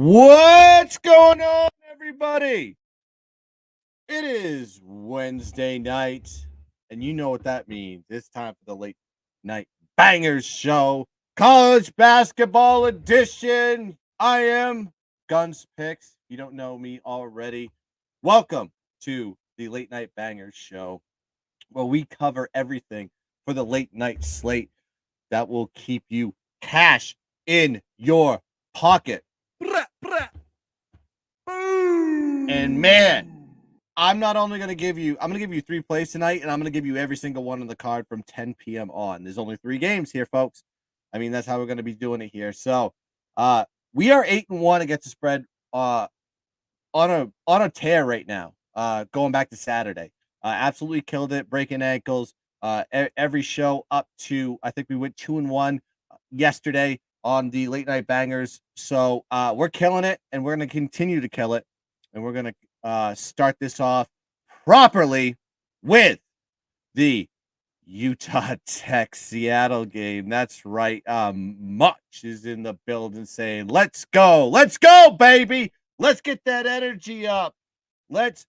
What's going on, everybody? It is Wednesday night, and you know what that means. It's time for the late night bangers show, college basketball edition. I am GunzPicks. If you don't know me already, welcome to the late night bangers show, where we cover everything for the late night slate that will keep you cash in your pocket. And man, I'm not only going to give you, I'm going to give you 3 plays tonight, and I'm going to give you every single one on the card from 10 p.m. on. There's only 3 games here, folks. I mean, that's how we're going to be doing it here. So, we are 8-1 against the spread, on a tear right now. Going back to Saturday, absolutely killed it, breaking ankles. Every show up to, I think we went 2-1 yesterday on the late night bangers. So we're killing it, and we're going to continue to kill it, and we're going to start this off properly with the Utah Tech Seattle game. That's right. Much is in the building saying, let's go, baby. Let's get that energy up. Let's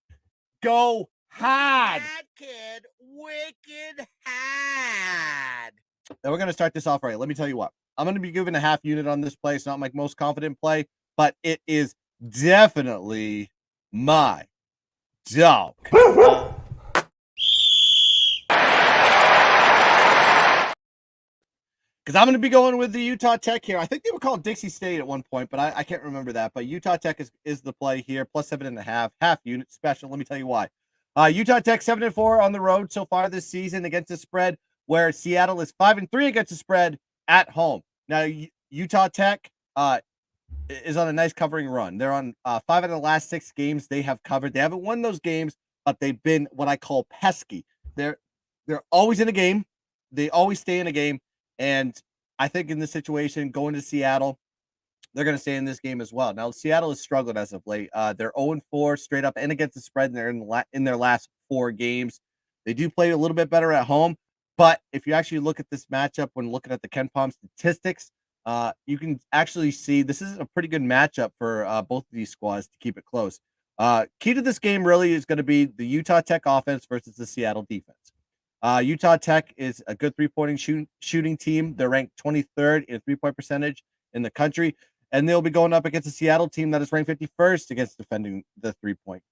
go hard. Bad kid, wicked hard. And we're going to start this off right. Let me tell you what. I'm going to be giving a half unit on this play. It's not my most confident play, but it is definitely my dog. Because I'm going to be going with the Utah Tech here. I think they were called Dixie State at one point, but I can't remember that. But Utah Tech is the play here, plus 7.5, half unit special. Let me tell you why. Utah Tech 7-4 on the road so far this season against the spread, where Seattle is 5-3 against the spread at home. Now, Utah Tech is on a nice covering run. They're on 5 out of the last 6 games they have covered. They haven't won those games, but they've been what I call pesky. They're always in a game. They always stay in a game. And I think in this situation, going to Seattle, they're going to stay in this game as well. Now, Seattle has struggled as of late. They're 0-4 straight up and against the spread, and they're in their last 4 games. They do play a little bit better at home, but if you actually look at this matchup when looking at the KenPom statistics, you can actually see this is a pretty good matchup for both of these squads to keep it close. Key to this game really is going to be the Utah Tech offense versus the Seattle defense. Utah Tech is a good three-point shooting team. They're ranked 23rd in three-point percentage in the country, and they'll be going up against a Seattle team that is ranked 51st against defending the three-point.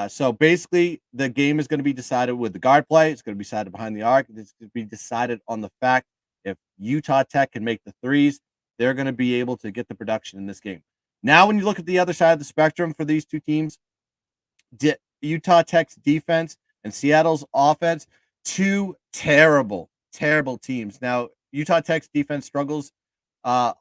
So basically, the game is going to be decided with the guard play. It's going to be decided behind the arc. It's going to be decided on the fact if Utah Tech can make the threes, they're going to be able to get the production in this game. Now, when you look at the other side of the spectrum for these two teams, Utah Tech's defense and Seattle's offense, 2 terrible teams. Now, Utah Tech's defense struggles on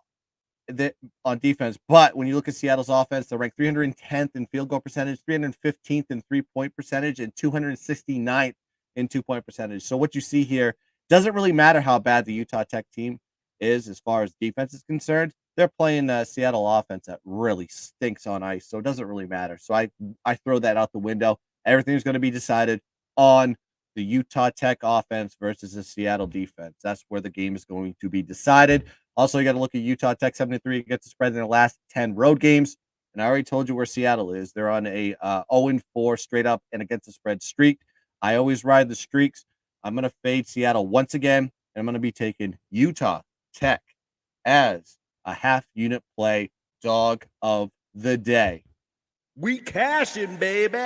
defense, but when you look at Seattle's offense, they're ranked 310th in field goal percentage, 315th in three-point percentage, and 269th in two-point percentage. So what you see here doesn't really matter how bad the Utah Tech team is as far as defense is concerned. They're playing Seattle offense that really stinks on ice, so it doesn't really matter. So I throw that out the window. Everything's going to be decided on the Utah Tech offense versus the Seattle defense. That's where the game is going to be decided. Also, you got to look at Utah Tech 7-3 against the spread in their last 10 road games. And I already told you where Seattle is. They're on a 0-4 straight up and against the spread streak. I always ride the streaks. I'm going to fade Seattle once again, and I'm going to be taking Utah Tech as a half unit play dog of the day. We cashing, baby.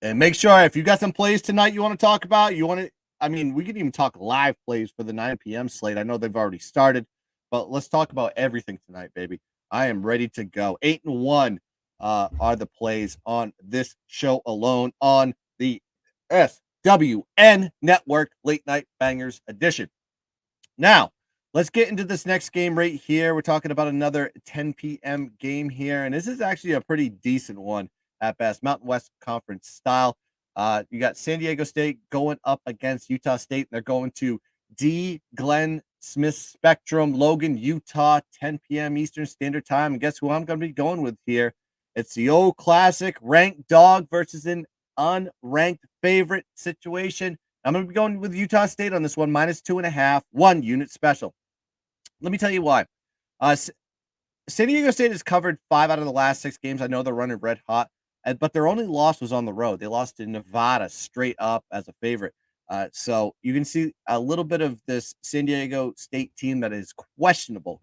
And make sure if you got some plays tonight you want to talk about, we can even talk live plays for the 9 p.m. slate. I know they've already started, but let's talk about everything tonight, baby. I am ready to go. 8-1 are the plays on this show alone on the SWN Network Late Night Bangers edition. Now, let's get into this next game right here. We're talking about another 10 p.m. game here, and this is actually a pretty decent one at best, Mountain West Conference style. You got San Diego State going up against Utah State. They're going to Glenn Smith Spectrum, Logan, Utah, 10 p.m. Eastern Standard Time. And guess who I'm going to be going with here? It's the old classic ranked dog versus an unranked favorite situation. I'm going to be going with Utah State on this one, -2.5, 1 unit special. Let me tell you why. San Diego State has covered 5 out of the last 6 games. I know they're running red hot, but their only loss was on the road. They lost to Nevada straight up as a favorite. So you can see a little bit of this San Diego State team that is questionable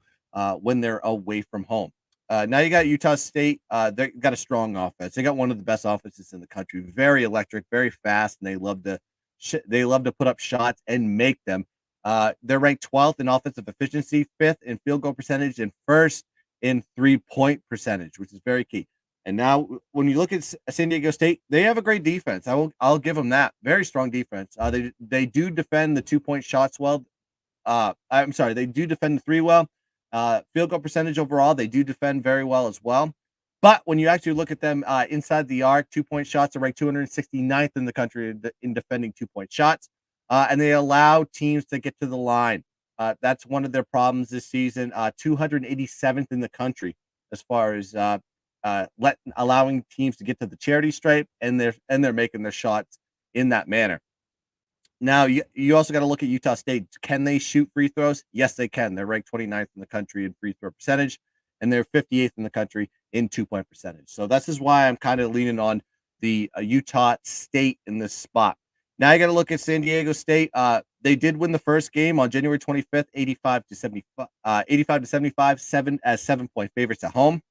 when they're away from home. Now you got Utah State. They got a strong offense. They got one of the best offenses in the country. Very electric, very fast, and they love to put up shots and make them. They're ranked 12th in offensive efficiency, 5th in field goal percentage, and 1st in 3-point percentage, which is very key. And now, when you look at San Diego State, they have a great defense. I'll give them that. Very strong defense. They do defend the 2-point shots well. I'm sorry, they do defend the 3 well. Field goal percentage overall, they do defend very well as well. But when you actually look at them inside the arc, 2-point shots are ranked 269th in the country in defending 2-point shots, and they allow teams to get to the line. That's one of their problems this season. 287th in the country as far as allowing teams to get to the charity stripe, and they're making their shots in that manner. Now you also got to look at Utah State. Can they shoot free throws? Yes, they can. They're ranked 29th in the country in free throw percentage, and they're 58th in the country in 2-point percentage. So this is why I'm kind of leaning on the Utah State in this spot. Now you got to look at San Diego State. They did win the first game on January 25th, 85-75, 7-point favorites at home.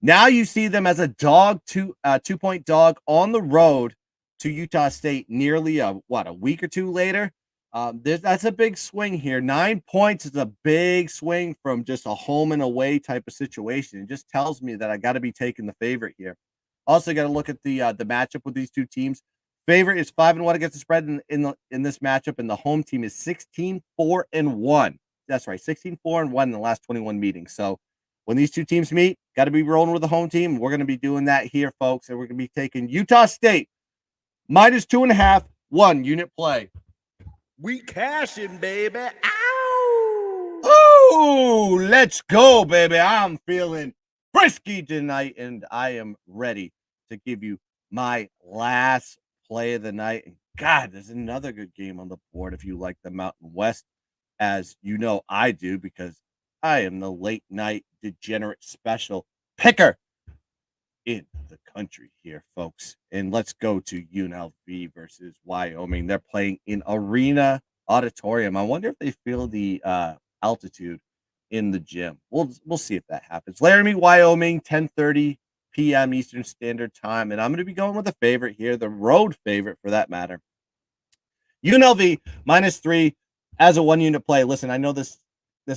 Now you see them as a 2-point dog on the road to Utah State nearly a week or two later. That's a big swing here. 9 points is a big swing from just a home and away type of situation. It just tells me that I got to be taking the favorite here. Also got to look at the matchup with these two teams. Favorite is 5-1 against the spread in this matchup, and the home team is 16-4-1. That's right, 16-4-1 in the last 21 meetings. So when these two teams meet, got to be rolling with the home team. We're going to be doing that here, folks, and we're going to be taking Utah State -2.5, 1 unit play. We cashing, baby. Ow! Oh, let's go, baby. I'm feeling frisky tonight, and I am ready to give you my last play of the night. And God, there's another good game on the board if you like the Mountain West, as you know I do, because I am the late night degenerate special picker in the country here, folks. And let's go to UNLV versus Wyoming. They're playing in Arena Auditorium. I wonder if they feel the altitude in the gym. We'll see if that happens. Laramie, Wyoming, 10:30 p.m. Eastern Standard Time. And I'm going to be going with the favorite here, the road favorite for that matter. UNLV -3 as a 1 unit play. Listen, I know this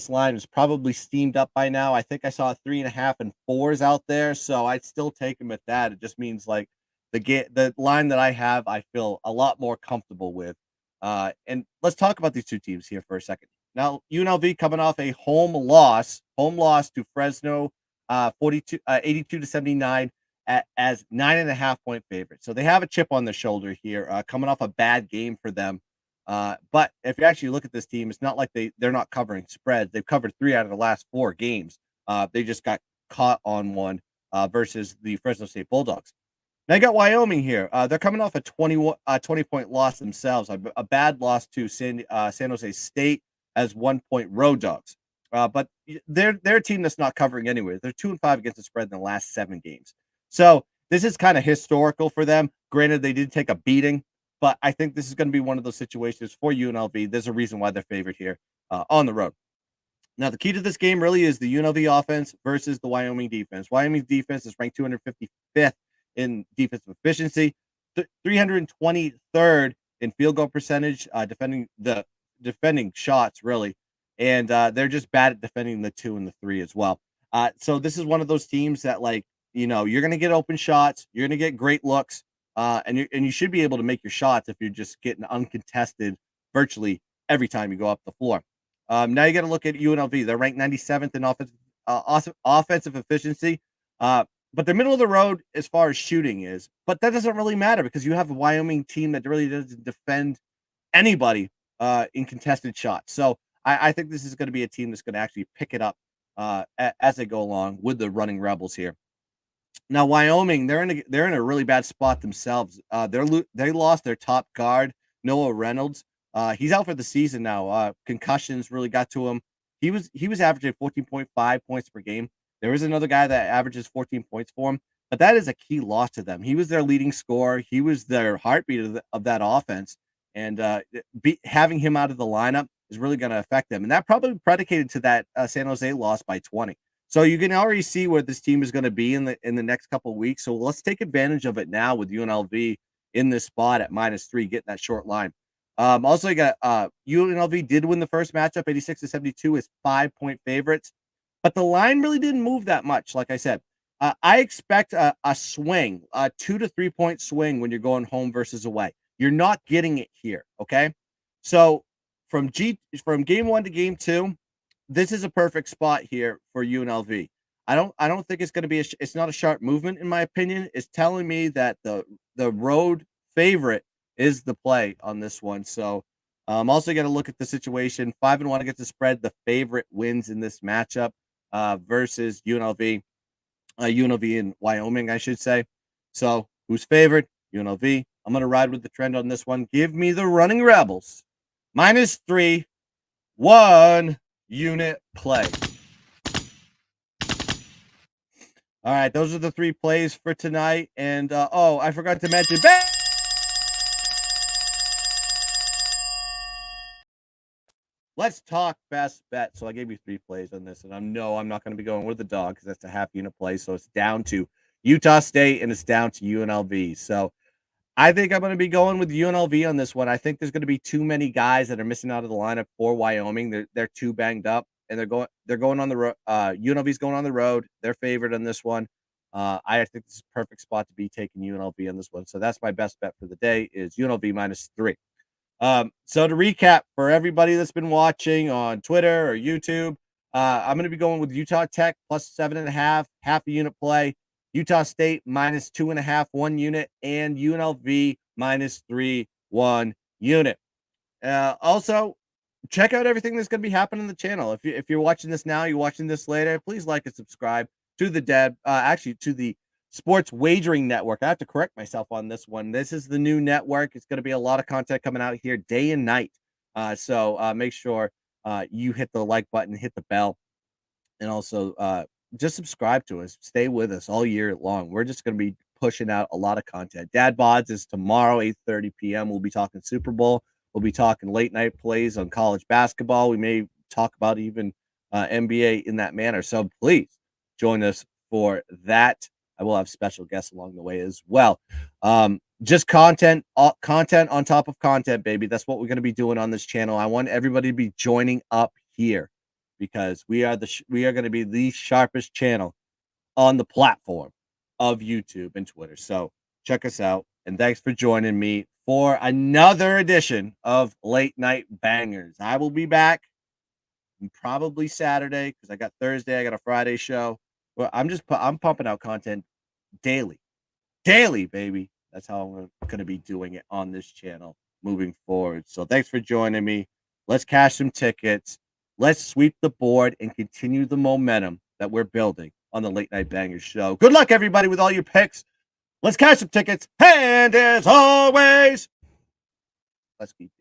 line is probably steamed up by now. I think I saw 3.5 and 4s out there, so I'd still take them at that. It just means like the line that I have, I feel a lot more comfortable with. And let's talk about these two teams here for a second. Now, UNLV coming off a home loss to Fresno, 82-79 as 9.5-point favorite. So they have a chip on their shoulder here, coming off a bad game for them. But if you actually look at this team, it's not like they're not covering spreads. They've covered 3 out of the last 4 games. They just got caught on one versus the Fresno State Bulldogs. Now you got Wyoming here. They're coming off a 20-point loss themselves, a bad loss to San Jose State as 1-point road dogs. But they're a team that's not covering anywhere. They're 2-5 against the spread in the last 7 games. So this is kind of historical for them. Granted, they did take a beating, but I think this is going to be one of those situations for UNLV. There's a reason why they're favored here on the road. Now, the key to this game really is the UNLV offense versus the Wyoming defense. Wyoming's defense is ranked 255th in defensive efficiency, 323rd in field goal percentage, defending shots, really. And they're just bad at defending the 2 and the 3 as well. So this is one of those teams that, like, you know, you're going to get open shots. You're going to get great looks. And you should be able to make your shots if you're just getting uncontested virtually every time you go up the floor. Now you got to look at UNLV. They're ranked 97th in offensive efficiency, but they're middle of the road as far as shooting is. But that doesn't really matter because you have a Wyoming team that really doesn't defend anybody in contested shots. So I think this is going to be a team that's going to actually pick it up as they go along with the running Rebels here. Now, Wyoming, they're in a really bad spot themselves. They lost their top guard, Noah Reynolds. He's out for the season now. Concussions really got to him. He was averaging 14.5 points per game. There is another guy that averages 14 points for him, but that is a key loss to them. He was their leading scorer. He was their heartbeat of that offense. And having him out of the lineup is really going to affect them. And that probably predicated to that San Jose loss by 20. So you can already see where this team is going to be in the next couple of weeks. So let's take advantage of it now with UNLV in this spot at -3, getting that short line. Also, you got UNLV did win the first matchup, 86-72, is 5-point favorites, but the line really didn't move that much. Like I said, I expect a swing, a 2 to 3 point swing when you're going home versus away. You're not getting it here. Okay, so from game 1 to game 2, this is a perfect spot here for UNLV. I don't think it's going to be it's not a sharp movement in my opinion. It's telling me that the road favorite is the play on this one. So I'm also going to look at the situation. 5-1 against the spread. The favorite wins in this matchup versus UNLV. UNLV in Wyoming, I should say. So who's favored? UNLV. I'm going to ride with the trend on this one. Give me the Running Rebels. -3, 1 unit play. All right, those are the 3 plays for tonight. And I forgot to mention. Let's talk best bet. So I gave you 3 plays on this, and I'm not going to be going with the dog because that's a half unit play. So it's down to Utah State and it's down to UNLV. So I think I'm going to be going with UNLV on this one. I think there's going to be too many guys that are missing out of the lineup for Wyoming. They're too banged up, and they're going on the road. UNLV's going on the road. They're favored on this one. I think this is a perfect spot to be taking UNLV on this one. So that's my best bet for the day is UNLV -3. So to recap for everybody that's been watching on Twitter or YouTube, I'm going to be going with Utah Tech +7.5, half a unit play. Utah State -2.5, 1 unit, and UNLV -3, 1 unit. Also, check out everything that's going to be happening on the channel. If you're watching this now, you're watching this later, please like and subscribe to the Sports Wagering Network. I have to correct myself on this one. This is the new network. It's going to be a lot of content coming out here day and night. So make sure you hit the like button, hit the bell, and also just subscribe to us. Stay with us all year long. We're just going to be pushing out a lot of content. Dad Bods is tomorrow, 8:30 p.m. We'll be talking Super Bowl. We'll be talking late night plays on college basketball. We may talk about even NBA in that manner. So please join us for that. I will have special guests along the way as well. Just content on top of content, baby. That's what we're going to be doing on this channel. I want everybody to be joining up here because we are going to be the sharpest channel on the platform of YouTube and Twitter. So check us out. And thanks for joining me for another edition of Late Night Bangers. I will be back probably Saturday because I got Thursday, I got a Friday show. Well, I'm pumping out content daily, baby. That's how I'm going to be doing it on this channel moving forward. So thanks for joining me. Let's cash some tickets. Let's sweep the board and continue the momentum that we're building on the Late Night Bangers show. Good luck, everybody, with all your picks. Let's cash some tickets. And as always, let's keep